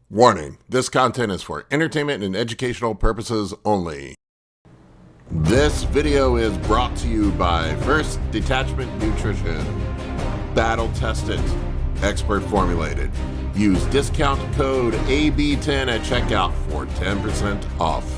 Warning, this content is for entertainment and educational purposes only. This video is brought to you by First Detachment Nutrition. Battle tested, expert formulated. Use discount code AB10 at checkout for 10% off.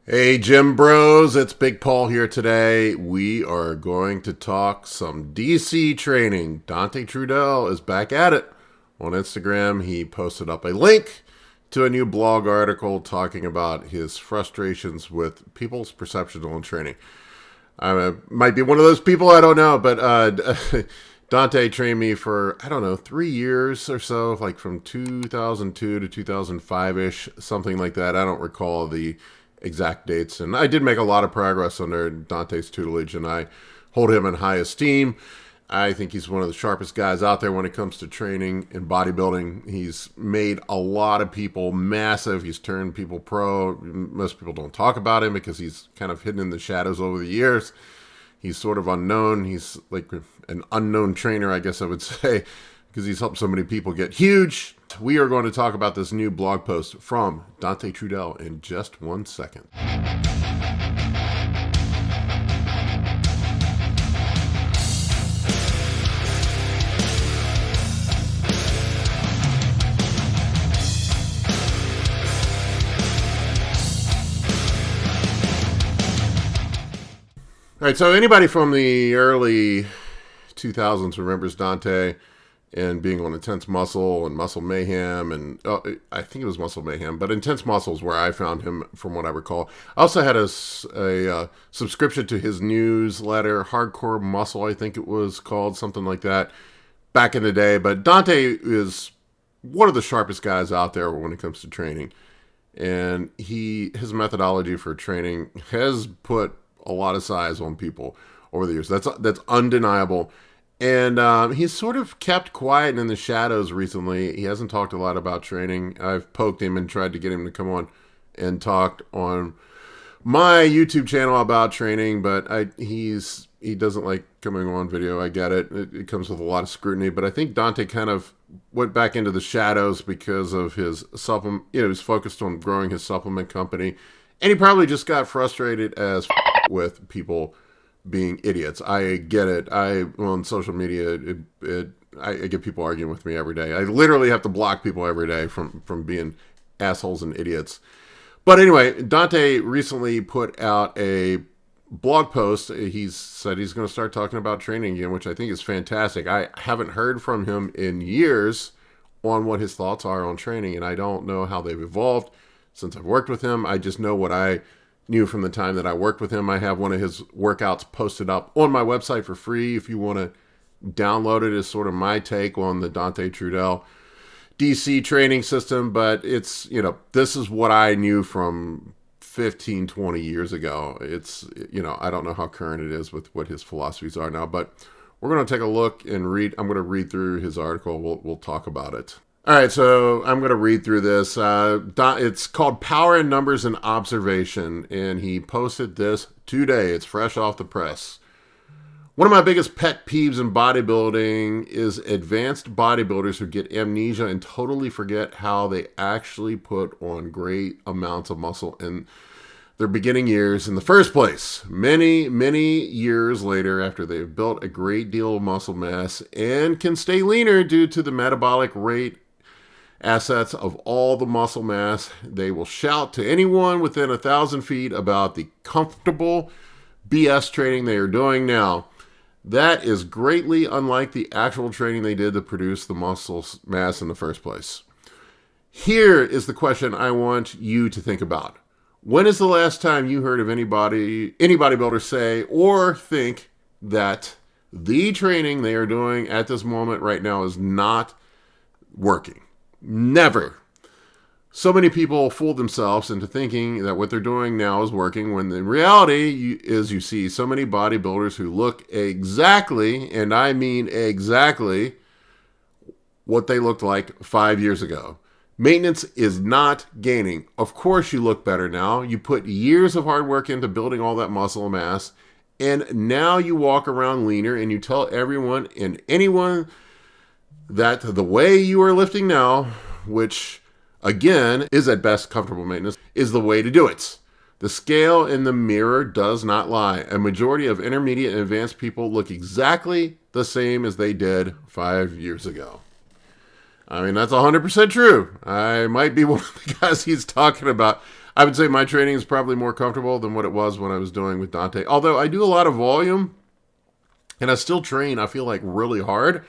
Hey Gym Bros, it's Big Paul here today. We are going to talk some DC training. Dante Trudel is back at it. On Instagram, he posted up a link to a new blog article talking about his frustrations with people's perceptions on training. I might be one of those people, I don't know, but Dante trained me for, 3 years or so, like from 2002 to 2005-ish, something like that. I don't recall the exact dates, and I did make a lot of progress under Dante's tutelage, and I hold him in high esteem. I think he's one of the sharpest guys out there when it comes to training and bodybuilding. He's made a lot of people massive. He's turned people pro. Most people don't talk about him because he's kind of hidden in the shadows over the years. He's sort of unknown. He's like an unknown trainer, I guess I would say, because he's helped so many people get huge. We are going to talk about this new blog post from Dante Trudel in just 1 second. All right, so anybody from the early 2000s remembers Dante and being on Intense Muscle and Muscle Mayhem, and I think it was Muscle Mayhem, but Intense Muscle is where I found him from what I recall. I also had a subscription to his newsletter, Hardcore Muscle, I think it was called, something like that, back in the day. But Dante is one of the sharpest guys out there when it comes to training, and his methodology for training has put a lot of size on people over the years. That's undeniable. And he's sort of kept quiet and in the shadows recently. He hasn't talked a lot about training. I've poked him and tried to get him to come on and talk on my YouTube channel about training, but he doesn't like coming on video. I get it. It comes with a lot of scrutiny, but I think Dante kind of went back into the shadows because of his supplement. He was focused on growing his supplement company, and he probably just got frustrated as with people being idiots. I get it. On social media, I get people arguing with me every day. I literally have to block people every day from being assholes and idiots. But anyway, Dante recently put out a blog post. He said he's going to start talking about training again, which I think is fantastic. I haven't heard from him in years on what his thoughts are on training, and I don't know how they've evolved since I've worked with him. I just know what I knew from the time that I worked with him. I have one of his workouts posted up on my website for free if you want to download it. As sort of my take on the Dante Trudel DC training system, but it's, this is what I knew from 15, 20 years ago. It's, I don't know how current it is with what his philosophies are now, but we're going to take a look and read. I'm going to read through his article. We'll talk about it. All right, so I'm going to read through this. It's called Power in Numbers and Observation, and he posted this today. It's fresh off the press. One of my biggest pet peeves in bodybuilding is advanced bodybuilders who get amnesia and totally forget how they actually put on great amounts of muscle in their beginning years in the first place. Many, many years later, after they've built a great deal of muscle mass and can stay leaner due to the metabolic rate assets of all the muscle mass, they will shout to anyone within 1,000 feet about the comfortable BS training they are doing now. That is greatly unlike the actual training they did to produce the muscle mass in the first place. Here is the question I want you to think about. When is the last time you heard of any bodybuilder say or think that the training they are doing at this moment right now is not working? Never. So many people fool themselves into thinking that what they're doing now is working, when the reality is you see so many bodybuilders who look exactly, and I mean exactly, what they looked like 5 years ago. Maintenance is not gaining. Of course you look better now. You put years of hard work into building all that muscle mass, and now you walk around leaner and you tell everyone and anyone that the way you are lifting now which again is at best comfortable maintenance, is the way to do it. The scale in the mirror does not lie. A majority of intermediate and advanced people look exactly the same as they did 5 years ago. I mean, that's 100% true. I might be one of the guys he's talking about. I would say my training is probably more comfortable than what it was when I was doing with Dante. Although I do a lot of volume, and I still train, I feel like, really hard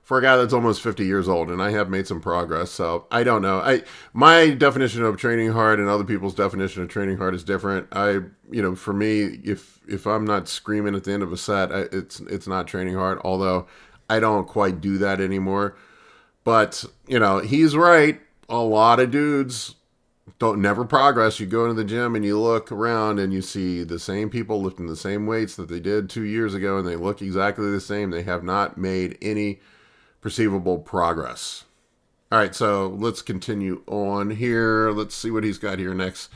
for a guy that's almost 50 years old, and I have made some progress. So I don't know. My definition of training hard and other people's definition of training hard is different. For me, if I'm not screaming at the end of a set, it's not training hard. Although I don't quite do that anymore. But he's right. A lot of dudes don't never progress. You go into the gym and you look around and you see the same people lifting the same weights that they did 2 years ago, and they look exactly the same. They have not made any perceivable progress. All right, so let's continue on here. Let's see what he's got here next.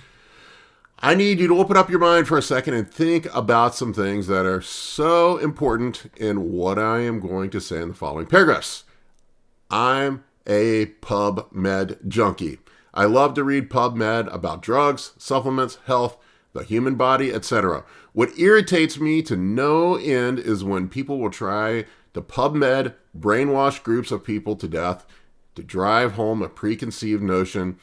I need you to open up your mind for a second and think about some things that are so important in what I am going to say in the following paragraphs. I'm a PubMed junkie. I love to read PubMed about drugs, supplements, health, the human body, etc. What irritates me to no end is when people will try to PubMed brainwash groups of people to death to drive home a preconceived notion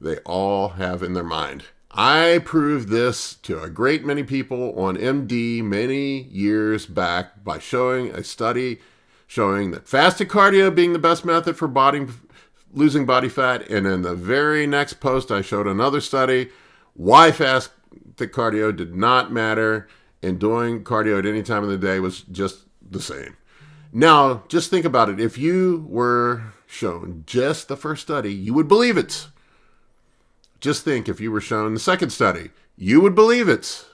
they all have in their mind. I proved this to a great many people on MD many years back by showing a study showing that fasted cardio being the best method for losing body fat. And in the very next post, I showed another study why fasted cardio did not matter, and doing cardio at any time of the day was just the same. Now, just think about it. If you were shown just the first study, you would believe it. Just think if you were shown the second study, you would believe it.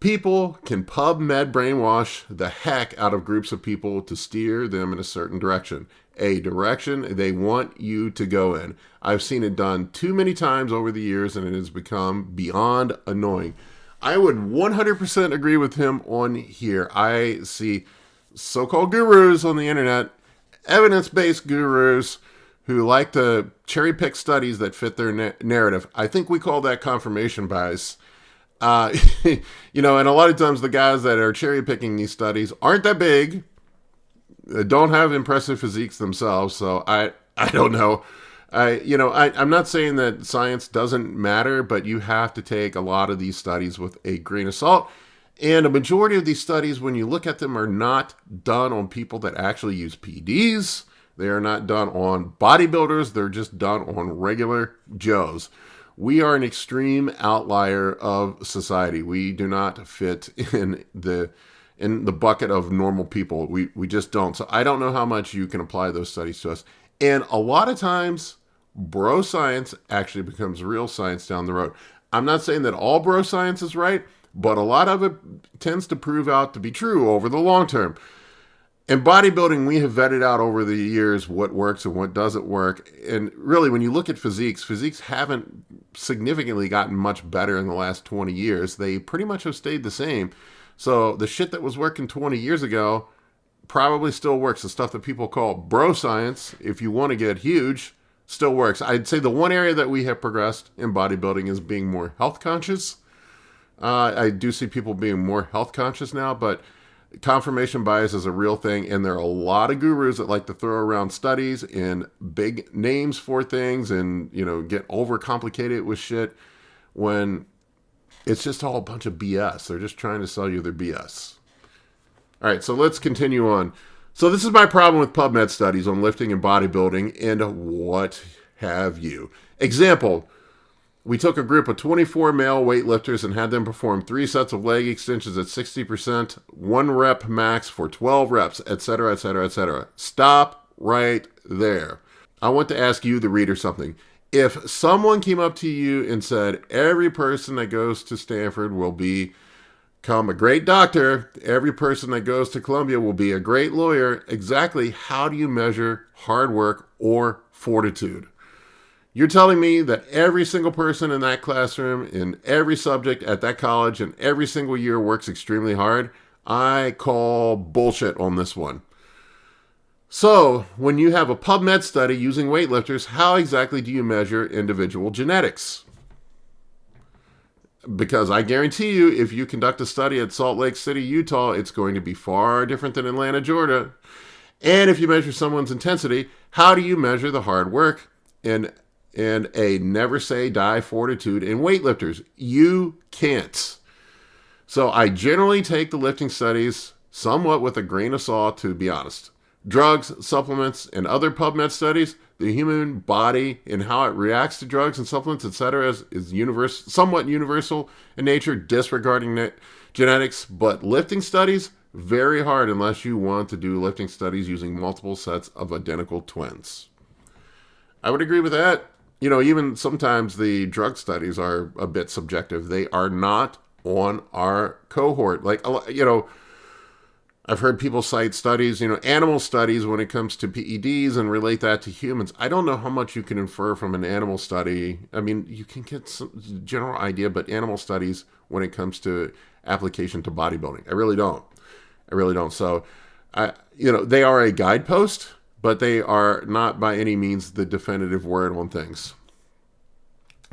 People can PubMed brainwash the heck out of groups of people to steer them in a certain direction. A direction they want you to go in. I've seen it done too many times over the years, and it has become beyond annoying. I would 100% agree with him on here. I see so-called gurus on the internet, evidence-based gurus who like to cherry-pick studies that fit their narrative. I think we call that confirmation bias. And a lot of times the guys that are cherry-picking these studies aren't that big, don't have impressive physiques themselves, so I don't know. I'm not saying that science doesn't matter, but you have to take a lot of these studies with a grain of salt. And a majority of these studies, when you look at them, are not done on people that actually use PDs. They are not done on bodybuilders. They're just done on regular Joes. We are an extreme outlier of society. We do not fit in the bucket of normal people. We just don't. So I don't know how much you can apply those studies to us. And a lot of times, bro science actually becomes real science down the road. I'm not saying that all bro science is right, but a lot of it tends to prove out to be true over the long term. In bodybuilding, we have vetted out over the years what works and what doesn't work. And really, when you look at physiques haven't significantly gotten much better in the last 20 years. They pretty much have stayed the same. So the shit that was working 20 years ago probably still works. The stuff that people call bro science, if you want to get huge, still works. I'd say the one area that we have progressed in bodybuilding is being more health conscious. I do see people being more health conscious now, but confirmation bias is a real thing, and there are a lot of gurus that like to throw around studies and big names for things and, get overcomplicated with shit when it's just all a bunch of BS. They're just trying to sell you their BS. All right, so let's continue on. So this is my problem with PubMed studies on lifting and bodybuilding and what have you. Example, we took a group of 24 male weightlifters and had them perform 3 sets of leg extensions at 60%, 1 rep max for 12 reps, etc., etc., etc. Stop right there. I want to ask you, the reader, something. If someone came up to you and said, every person that goes to Stanford will become a great doctor, every person that goes to Columbia will be a great lawyer, exactly how do you measure hard work or fortitude? You're telling me that every single person in that classroom, in every subject at that college, and every single year works extremely hard? I call bullshit on this one. So, when you have a PubMed study using weightlifters, how exactly do you measure individual genetics? Because I guarantee you, if you conduct a study at Salt Lake City, Utah, it's going to be far different than Atlanta, Georgia. And if you measure someone's intensity, how do you measure the hard work and a never say die fortitude in weightlifters? You can't. So I generally take the lifting studies somewhat with a grain of salt, to be honest. Drugs, supplements, and other PubMed studies, the human body and how it reacts to drugs and supplements, etc., is somewhat universal in nature, disregarding genetics. But lifting studies, very hard unless you want to do lifting studies using multiple sets of identical twins. I would agree with that. Even sometimes the drug studies are a bit subjective. They are not on our cohort. I've heard people cite studies, animal studies when it comes to PEDs and relate that to humans. I don't know how much you can infer from an animal study. I mean, you can get some general idea, but animal studies when it comes to application to bodybuilding, I really don't. So, they are a guidepost, but they are not by any means the definitive word on things.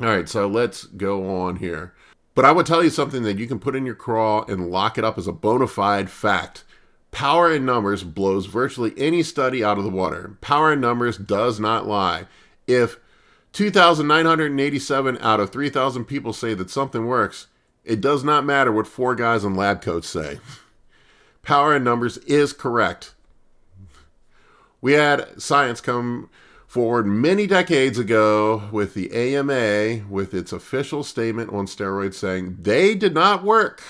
All right, so let's go on here. But I would tell you something that you can put in your crawl and lock it up as a bona fide fact. Power in numbers blows virtually any study out of the water. Power in numbers does not lie. If 2,987 out of 3,000 people say that something works, it does not matter what 4 guys in lab coats say. Power in numbers is correct. We had science come forward many decades ago with the AMA with its official statement on steroids saying they did not work.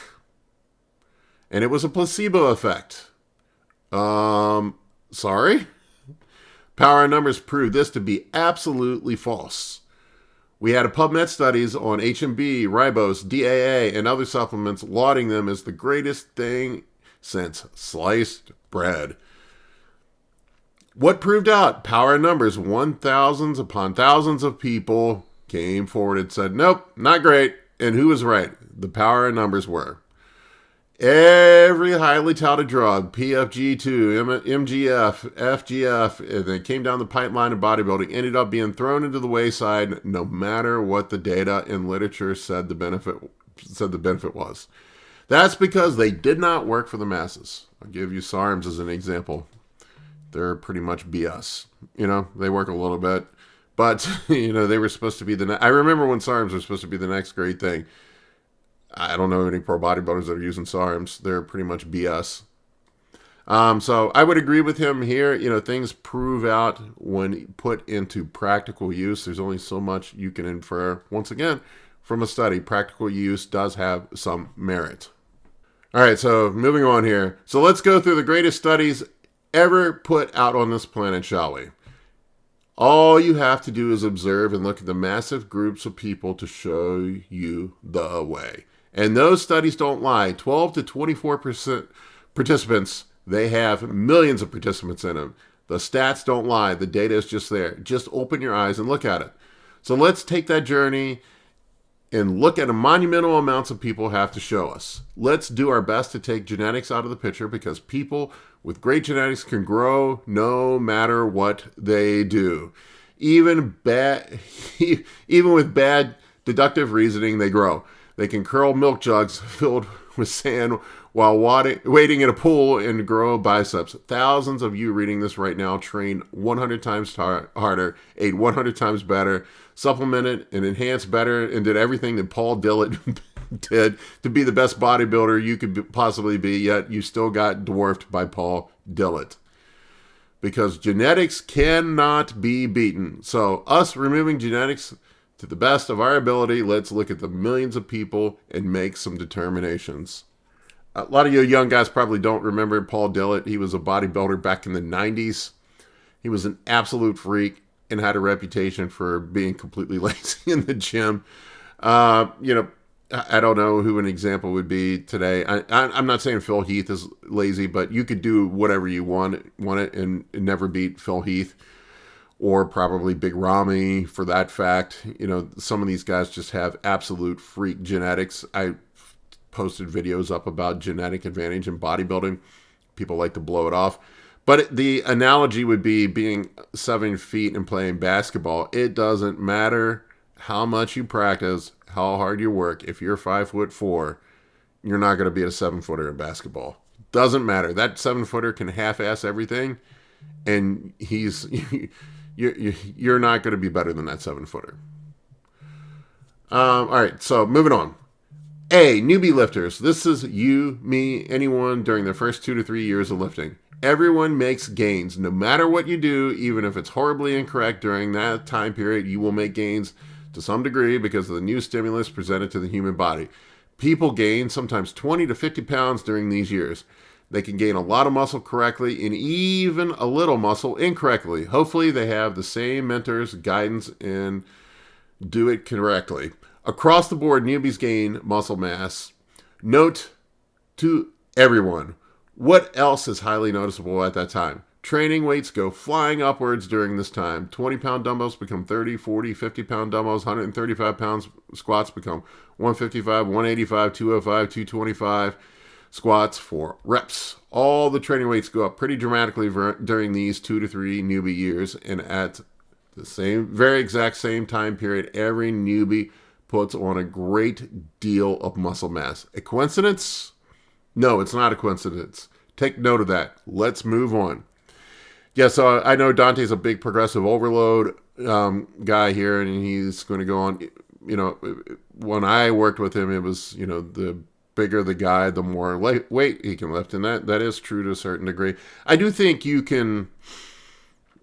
And it was a placebo effect. Sorry? Power in numbers proved this to be absolutely false. We had a PubMed studies on HMB, ribose, DAA, and other supplements lauding them as the greatest thing since sliced bread. What proved out? Power in numbers. 1,000s upon thousands of people came forward and said, nope, not great. And who was right? The power in numbers were. Every highly touted drug, PFG2, MGF, FGF, and they came down the pipeline of bodybuilding, ended up being thrown into the wayside no matter what the data and literature said the benefit was. That's because they did not work for the masses. I'll give you SARMs as an example. They're pretty much BS. They work a little bit, but they were supposed to be I remember when SARMs were supposed to be the next great thing. I don't know any pro bodybuilders that are using SARMs. They're pretty much BS. So I would agree with him here. Things prove out when put into practical use. There's only so much you can infer, once again, from a study. Practical use does have some merit. All right, so moving on here. So let's go through the greatest studies ever put out on this planet, shall we? All you have to do is observe and look at the massive groups of people to show you the way. And those studies don't lie. 12 to 24% participants, they have millions of participants in them. The stats don't lie. The data is just there. Just open your eyes and look at it. So let's take that journey and look at the monumental amounts of people have to show us. Let's do our best to take genetics out of the picture because people with great genetics can grow no matter what they do. Even with bad deductive reasoning, they grow. They can curl milk jugs filled with sand while wading in a pool and grow biceps. Thousands of you reading this right now trained 100 times harder, ate 100 times better, supplemented and enhanced better, and did everything that Paul Dillett did to be the best bodybuilder you could possibly be, yet you still got dwarfed by Paul Dillett. Because genetics cannot be beaten. So us removing genetics to the best of our ability, let's look at the millions of people and make some determinations. A lot of you young guys probably don't remember Paul Dillett. He was a bodybuilder back in the 90s. He was an absolute freak and had a reputation for being completely lazy in the gym. I don't know who an example would be today. I'm not saying Phil Heath is lazy, but you could do whatever you want it and never beat Phil Heath. Or probably Big Ramy for that fact. Some of these guys just have absolute freak genetics. I posted videos up about genetic advantage in bodybuilding. People like to blow it off. But the analogy would be being 7 feet and playing basketball. It doesn't matter how much you practice, how hard you work. If you're 5'4", you're not going to be a 7-footer in basketball. Doesn't matter. That 7-footer can half-ass everything, and you're not going to be better than that 7-footer. All right, so moving on. A, newbie lifters. This is you, me, anyone during the first 2 to 3 years of lifting. Everyone makes gains. No matter what you do, even if it's horribly incorrect during that time period, you will make gains to some degree because of the new stimulus presented to the human body. People gain sometimes 20 to 50 pounds during these years. They can gain a lot of muscle correctly and even a little muscle incorrectly. Hopefully they have the same mentors, guidance, and do it correctly. Across the board, newbies gain muscle mass. Note to everyone, what else is highly noticeable at that time? Training weights go flying upwards during this time. 20-pound dumbbells become 30, 40, 50-pound dumbbells. 135-pound squats become 155, 185, 205, 225 squats for reps. All the training weights go up pretty dramatically during these 2 to 3 newbie years. And at the very exact same time period, every newbie puts on a great deal of muscle mass. A coincidence? No, it's not a coincidence. Take note of that. Let's move on. Yeah, so I know Dante's a big progressive overload guy here, and he's going to go on. You know, when I worked with him, it was, you know, the bigger the guy, the more weight he can lift, and that is true to a certain degree. I do think you can.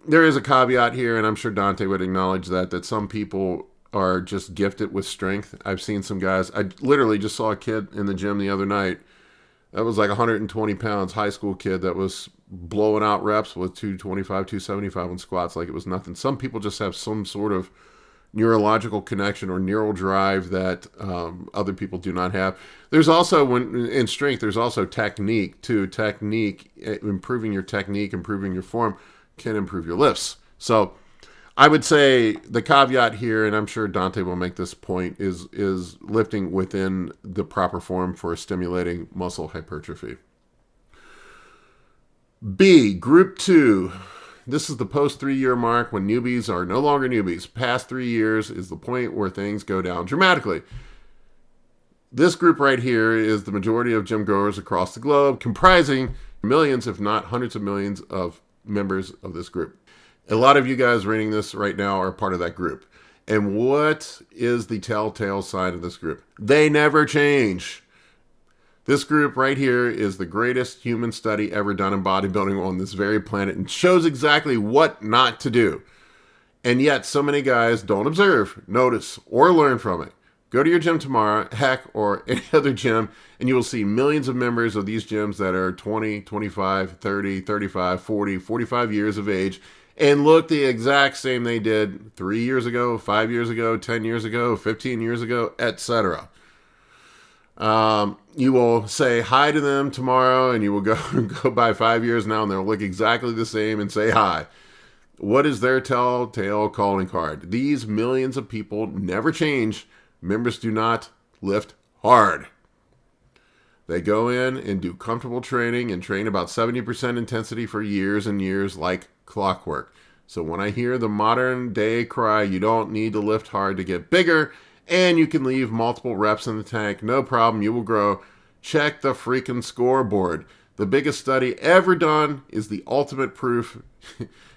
There is a caveat here, and I'm sure Dante would acknowledge that some people are just gifted with strength. I've seen some guys. I literally just saw a kid in the gym the other night that was like 120 pounds, high school kid that was blowing out reps with 225, 275 on squats like it was nothing. Some people just have some sort of neurological connection or neural drive that other people do not have. There's also, in strength, there's also technique too. Improving your technique, improving your form can improve your lifts. So I would say the caveat here, and I'm sure Dante will make this point, is lifting within the proper form for stimulating muscle hypertrophy. B, group 2. This is the post 3-year mark when newbies are no longer newbies. Past 3 years is the point where things go down dramatically. This group right here is the majority of gym goers across the globe, comprising millions, if not hundreds of millions of members of this group. A lot of you guys reading this right now are part of that group. And what is the telltale sign of this group? They never change. This group right here is the greatest human study ever done in bodybuilding on this very planet and shows exactly what not to do. And yet so many guys don't observe, notice, or learn from it. Go to your gym tomorrow, heck, or any other gym, and you will see millions of members of these gyms that are 20, 25, 30, 35, 40, 45 years of age, and look the exact same they did 3 years ago, 5 years ago, 10 years ago, 15 years ago, etc. You will say hi to them tomorrow, and you will go by 5 years now, and they'll look exactly the same and say hi. What is their telltale calling card? These millions of people never change. Members do not lift hard. They go in and do comfortable training and train about 70% intensity for years and years like clockwork. So when I hear the modern day cry, you don't need to lift hard to get bigger, and you can leave multiple reps in the tank, no problem, you will grow. Check the freaking scoreboard. The biggest study ever done is the ultimate proof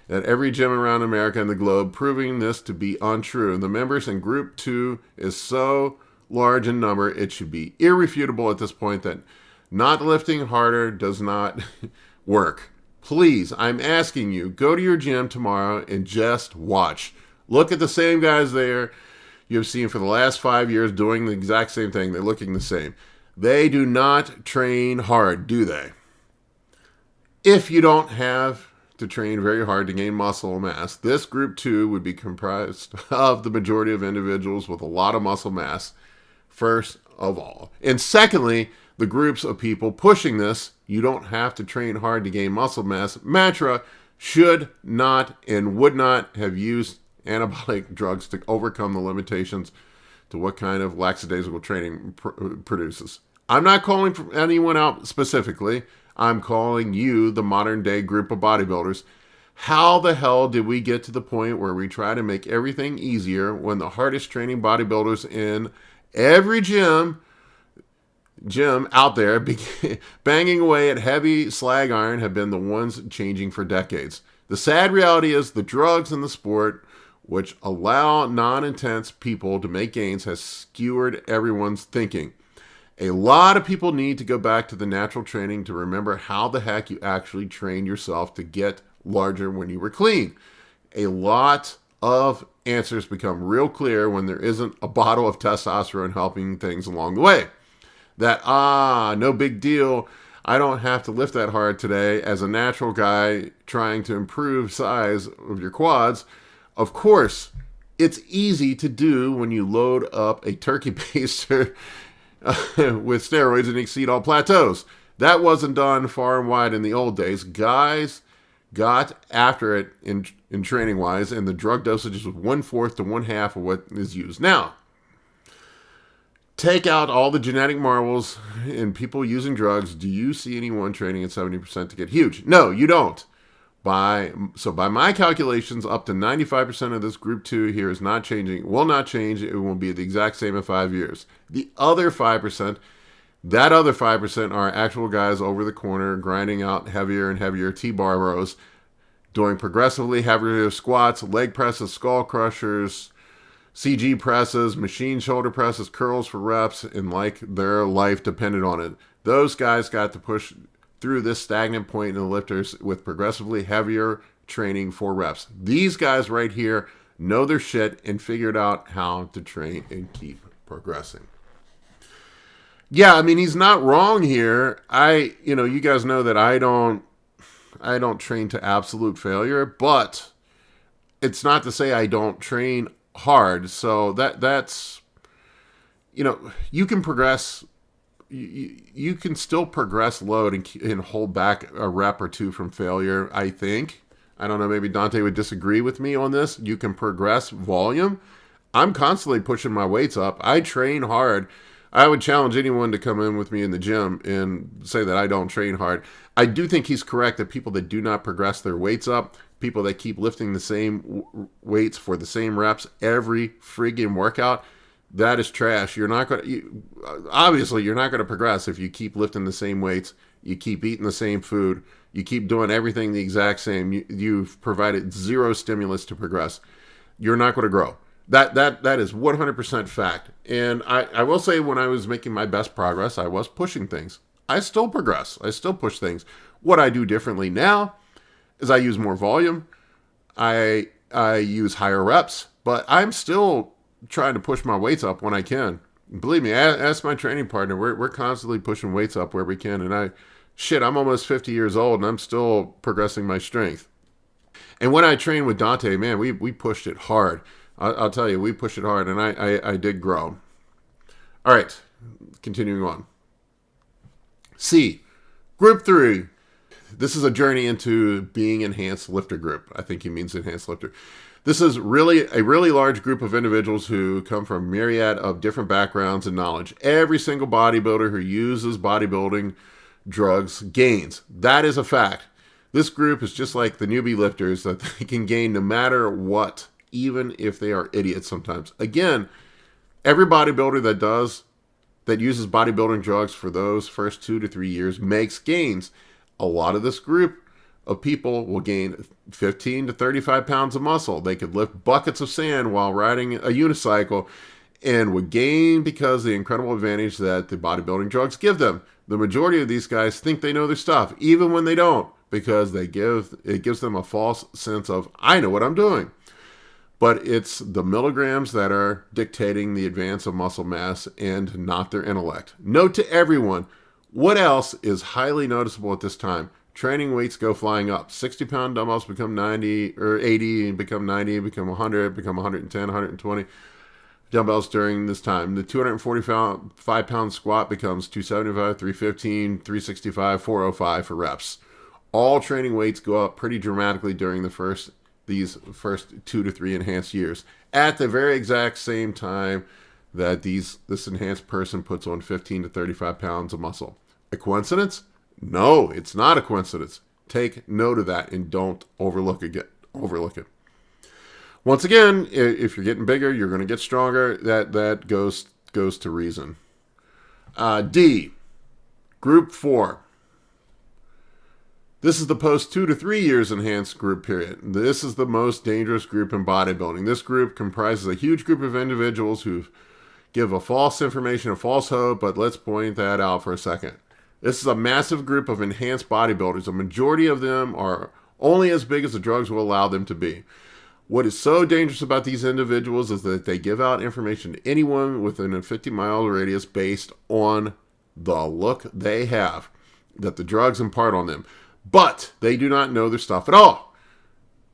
at every gym around America and the globe, proving this to be untrue. The members in Group 2 is so large in number, it should be irrefutable at this point that not lifting harder does not work. Please, I'm asking you, go to your gym tomorrow and just watch. Look at the same guys there you have seen for the last 5 years doing the exact same thing. They're looking the same. They do not train hard, do they? If you don't have to train very hard to gain muscle mass, this group 2 would be comprised of the majority of individuals with a lot of muscle mass, first of all. And secondly, the groups of people pushing this, you don't have to train hard to gain muscle mass, mantra should not and would not have used anabolic drugs to overcome the limitations to what kind of lackadaisical training produces. I'm not calling anyone out specifically. I'm calling you the modern day group of bodybuilders. How the hell did we get to the point where we try to make everything easier when the hardest training bodybuilders in every gym out there banging away at heavy slag iron have been the ones changing for decades? The sad reality is the drugs in the sport, which allow non-intense people to make gains, has skewered everyone's thinking. A lot of people need to go back to the natural training to remember how the heck you actually trained yourself to get larger when you were clean. A lot of answers become real clear when there isn't a bottle of testosterone helping things along the way. That, no big deal, I don't have to lift that hard today as a natural guy trying to improve size of your quads. Of course, it's easy to do when you load up a turkey baster with steroids and exceed all plateaus. That wasn't done far and wide in the old days. Guys got after it in training wise, and the drug dosages was 1/4 to 1/2 of what is used now. Take out all the genetic marvels in people using drugs. Do you see anyone training at 70% to get huge? No, you don't. By my calculations, up to 95% of this group 2 here is not changing, will not change. It will be the exact same in 5 years. The other 5%, that other 5% are actual guys over the corner grinding out heavier and heavier T-bar rows, doing progressively heavier squats, leg presses, skull crushers, CG presses, machine shoulder presses, curls for reps, and like their life depended on it. Those guys got to push through this stagnant point in the lifters with progressively heavier training for reps. These guys right here know their shit and figured out how to train and keep progressing. Yeah, I mean, he's not wrong here. You guys know that I don't train to absolute failure, but it's not to say I don't train hard. So that's you can progress. You can still progress load and hold back a rep or two from failure, I think. I don't know, maybe Dante would disagree with me on this. You can progress volume. I'm constantly pushing my weights up. I train hard. I would challenge anyone to come in with me in the gym and say that I don't train hard. I do think he's correct that people that do not progress their weights up, people that keep lifting the same weights for the same reps every friggin' workout, that is trash. You're not going to, obviously, you're not going to progress if you keep lifting the same weights, you keep eating the same food, you keep doing everything the exact same. You've provided zero stimulus to progress. You're not going to grow. That is 100% fact. And I will say, when I was making my best progress, I was pushing things. I still progress. I still push things. What I do differently now is I use more volume. I use higher reps, but I'm still trying to push my weights up when I can. Believe me, ask my training partner. We're constantly pushing weights up where we can. And I'm almost 50 years old and I'm still progressing my strength. And when I trained with Dante, man, we pushed it hard. I'll tell you, we pushed it hard, and I did grow. All right, continuing on. C, group 3. This is a journey into being enhanced lifter group. I think he means enhanced lifter. This is really a really large group of individuals who come from a myriad of different backgrounds and knowledge. Every single bodybuilder who uses bodybuilding drugs gains. That is a fact. This group is just like the newbie lifters, that they can gain no matter what, even if they are idiots sometimes. Again, every bodybuilder that uses bodybuilding drugs for those first 2 to 3 years makes gains. A lot of this group of people will gain 15 to 35 pounds of muscle. They could lift buckets of sand while riding a unicycle and would gain because of the incredible advantage that the bodybuilding drugs give them. The majority of these guys think they know their stuff, even when they don't, because it gives them a false sense of, I know what I'm doing. But it's the milligrams that are dictating the advance of muscle mass and not their intellect. Note to everyone, what else is highly noticeable at this time? Training weights go flying up. 60-pound dumbbells become 90 or 80 and become 90, become 100, become 110, 120 dumbbells during this time. The 245-pound squat becomes 275, 315, 365, 405 for reps. All training weights go up pretty dramatically during these first 2 to 3 enhanced years, at the very exact same time that this enhanced person puts on 15 to 35 pounds of muscle. A coincidence? No, it's not a coincidence. Take note of that and don't overlook it. Once again, if you're getting bigger, you're going to get stronger. That goes to reason. D, group 4. This is the post 2 to 3 years enhanced group period. This is the most dangerous group in bodybuilding. This group comprises a huge group of individuals who give a false information, a false hope, but let's point that out for a second. This is a massive group of enhanced bodybuilders. A majority of them are only as big as the drugs will allow them to be. What is so dangerous about these individuals is that they give out information to anyone within a 50-mile radius based on the look they have that the drugs impart on them. But they do not know their stuff at all.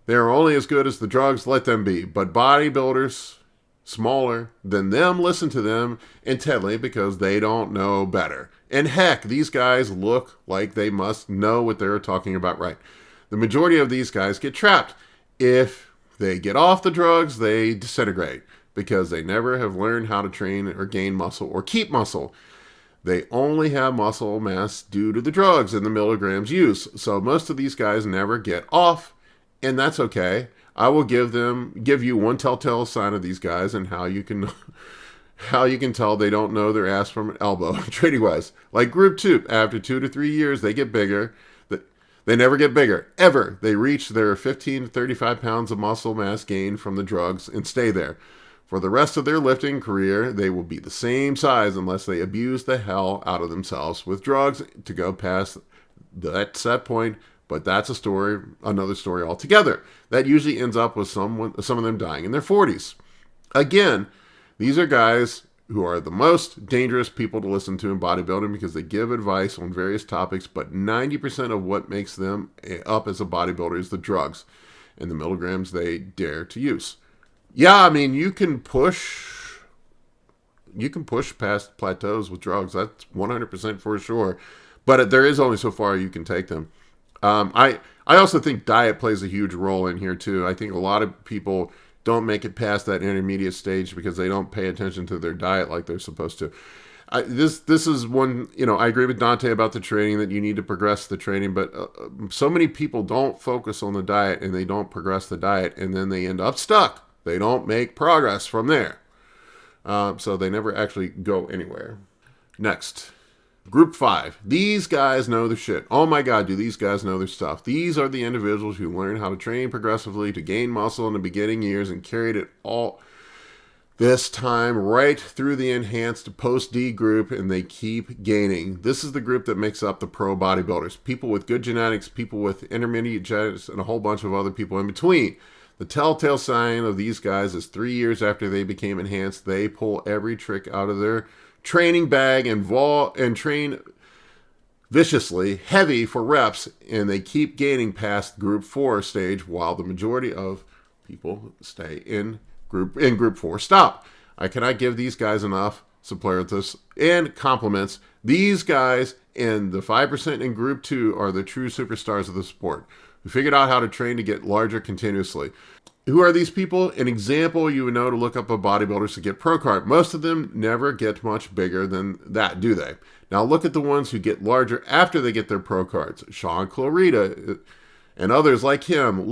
They are only as good as the drugs let them be. But bodybuilders smaller than them listen to them intently because they don't know better. And heck, these guys look like they must know what they're talking about right. The majority of these guys get trapped. If they get off the drugs, they disintegrate because they never have learned how to train or gain muscle or keep muscle. They only have muscle mass due to the drugs and the milligrams used. So most of these guys never get off, and that's okay. I will give you one telltale sign of these guys and how you can tell they don't know their ass from an elbow training wise. Like group 2, after 2 to 3 years, they get bigger. They never get bigger, ever. They reach their 15 to 35 pounds of muscle mass gain from the drugs and stay there. For the rest of their lifting career, they will be the same size unless they abuse the hell out of themselves with drugs to go past that set point. But that's another story altogether. That usually ends up with some of them dying in their 40s. Again, these are guys who are the most dangerous people to listen to in bodybuilding because they give advice on various topics, but 90% of what makes them up as a bodybuilder is the drugs and the milligrams they dare to use. Yeah, I mean, you can push past plateaus with drugs. That's 100% for sure. But there is only so far you can take them. I also think diet plays a huge role in here too. I think a lot of people don't make it past that intermediate stage because they don't pay attention to their diet like they're supposed to. This is one, I agree with Dante about the training, that you need to progress the training, but so many people don't focus on the diet and they don't progress the diet, and then they end up stuck. They don't make progress from there. So they never actually go anywhere. Next, group 5. These guys know their shit. Oh my God, do these guys know their stuff. These are the individuals who learn how to train progressively to gain muscle in the beginning years and carried it all this time right through the enhanced post-D group, and they keep gaining. This is the group that makes up the pro bodybuilders. People with good genetics, people with intermediate genetics, and a whole bunch of other people in between. The telltale sign of these guys is 3 years after they became enhanced, they pull every trick out of their training bag and train viciously, heavy for reps, and they keep gaining past group 4 stage while the majority of people stay in group 4 stop. I cannot give these guys enough superlatives and compliments. These guys in the 5% in group 2 are the true superstars of the sport, who figured out how to train to get larger continuously. Who are these people? An example you would know to look up a bodybuilders to get pro card. Most of them never get much bigger than that, do they? Now look at the ones who get larger after they get their pro cards. Sean Clarita and others like him.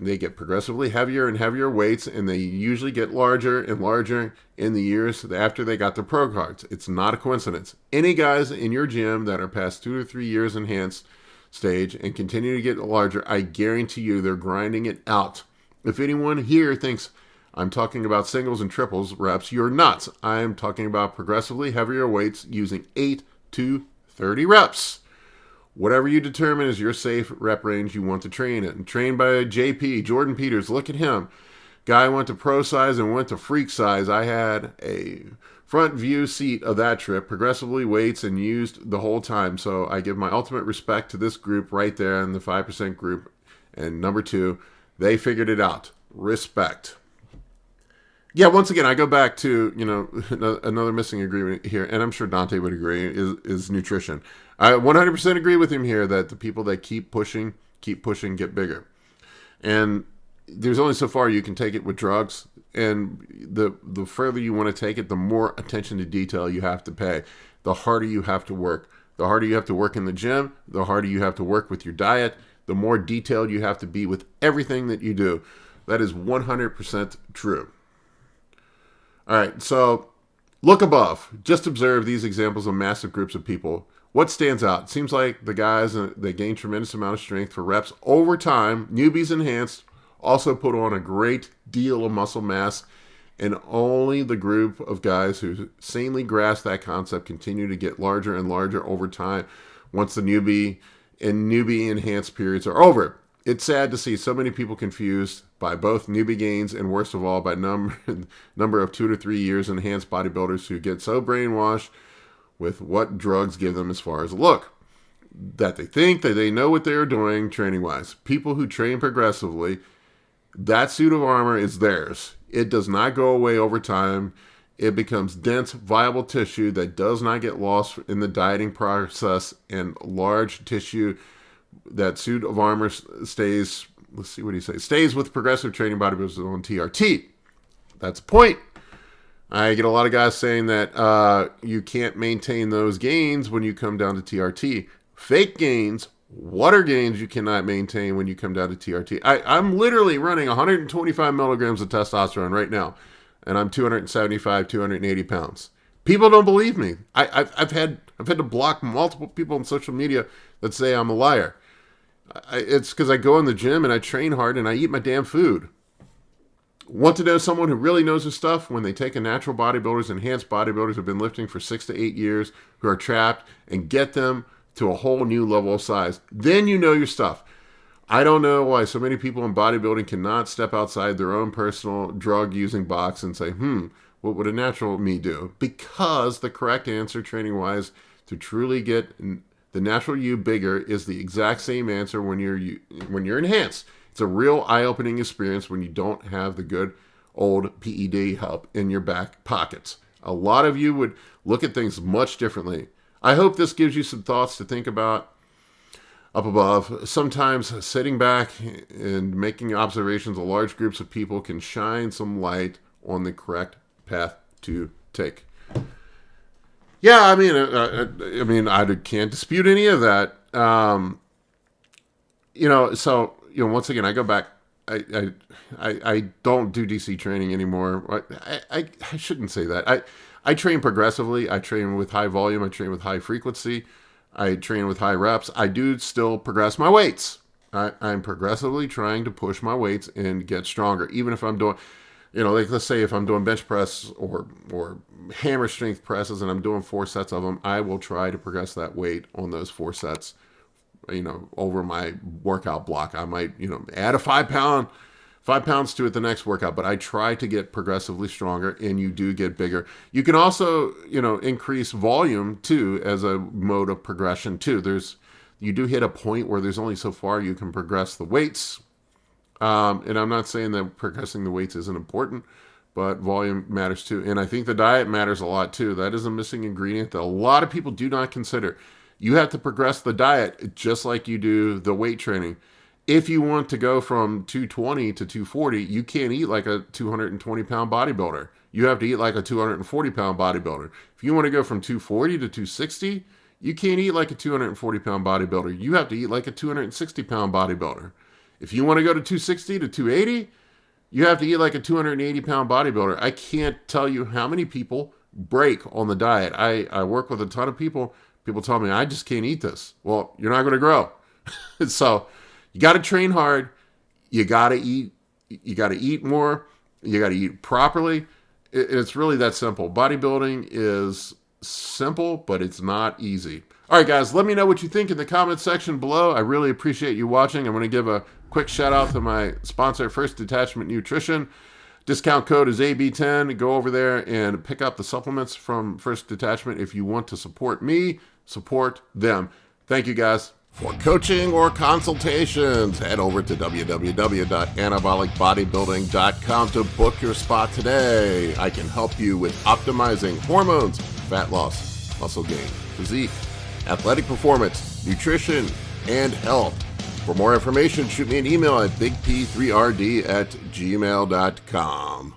They get progressively heavier and heavier weights, and they usually get larger and larger in the years after they got their pro cards. It's not a coincidence. Any guys in your gym that are past 2 or 3 years enhanced stage and continue to get larger, I guarantee you they're grinding it out. If anyone here thinks I'm talking about singles and triples reps, you're nuts. I am talking about progressively heavier weights using 8 to 30 reps. Whatever you determine is your safe rep range you want to train in. Trained by JP, Jordan Peters, look at him. Guy went to pro size and went to freak size. I had a front view seat of that trip, progressively weights and used the whole time. So I give my ultimate respect to this group right there in the 5% group. And number 2, they figured it out. Respect. Yeah, once again, I go back to, another missing agreement here, and I'm sure Dante would agree, is nutrition. I 100% agree with him here that the people that keep pushing, get bigger. And there's only so far you can take it with drugs, and the further you want to take it, the more attention to detail you have to pay, the harder you have to work, the harder you have to work in the gym, the harder you have to work with your diet, the more detailed you have to be with everything that you do. That is 100% true. All right, so look above. Just observe these examples of massive groups of people. What stands out? It seems like the guys, they gain tremendous amount of strength for reps over time. Newbies enhanced also put on a great deal of muscle mass, and only the group of guys who sanely grasp that concept continue to get larger and larger over time once the newbie enhanced periods are over. It's sad to see so many people confused by both newbie gains and, worst of all, by number of 2 to 3 years enhanced bodybuilders who get so brainwashed with what drugs give them as far as a look that they think that they know what they are doing training-wise. People who train progressively, that suit of armor is theirs. It does not go away over time. It becomes dense, viable tissue that does not get lost in the dieting process, and large tissue. That suit of armor stays, let's see what he says, stays with progressive training bodybuilders on TRT. That's the point. I get a lot of guys saying that you can't maintain those gains when you come down to TRT. Fake gains, water gains you cannot maintain when you come down to TRT. I'm literally running 125 milligrams of testosterone right now, and I'm 275, 280 pounds. People don't believe me. I've had to block multiple people on social media that say I'm a liar. It's because I go in the gym and I train hard and I eat my damn food. Want to know someone who really knows his stuff? When they take a natural bodybuilders, enhanced bodybuilders who've been lifting for 6 to 8 years, who are trapped, and get them to a whole new level of size. Then you know your stuff. I don't know why so many people in bodybuilding cannot step outside their own personal drug-using box and say, what would a natural me do? Because the correct answer, training-wise, to truly get the natural you bigger is the exact same answer when you're enhanced. It's a real eye-opening experience when you don't have the good old PED help in your back pockets. A lot of you would look at things much differently. I hope this gives you some thoughts to think about up above. Sometimes sitting back and making observations of large groups of people can shine some light on the correct path to take. Yeah, I mean, I can't dispute any of that. Once again, I go back. I don't do DC training anymore. I shouldn't say that. I train progressively. I train with high volume. I train with high frequency. I train with high reps. I do still progress my weights. I'm progressively trying to push my weights and get stronger. Even if I'm doing, like let's say if I'm doing bench press or hammer strength presses and I'm doing 4 sets of them, I will try to progress that weight on those 4 sets, over my workout block. I might, add a 5 pounds to it the next workout, but I try to get progressively stronger, and you do get bigger. You can also, increase volume too as a mode of progression too. You do hit a point where there's only so far you can progress the weights. And I'm not saying that progressing the weights isn't important, but volume matters too. And I think the diet matters a lot too. That is a missing ingredient that a lot of people do not consider. You have to progress the diet just like you do the weight training. If you want to go from 220 to 240, you can't eat like a 220-pound bodybuilder. You have to eat like a 240-pound bodybuilder. If you want to go from 240 to 260, you can't eat like a 240-pound bodybuilder. You have to eat like a 260-pound bodybuilder. If you want to go to 260 to 280, you have to eat like a 280-pound bodybuilder. I can't tell you how many people break on the diet. I work with a ton of people. People tell me, I just can't eat this. Well, you're not going to grow. So you got to train hard. You got to eat. You got to eat more. You got to eat properly. It's really that simple. Bodybuilding is simple, but it's not easy. All right, guys, let me know what you think in the comment section below. I really appreciate you watching. I'm going to give a quick shout out to my sponsor, First Detachment Nutrition. Discount code is AB10. Go over there and pick up the supplements from First Detachment. If you want to support me, support them. Thank you, guys. For coaching or consultations, head over to www.anabolicbodybuilding.com to book your spot today. I can help you with optimizing hormones, fat loss, muscle gain, physique, athletic performance, nutrition, and health. For more information, shoot me an email at bigp3rd@gmail.com.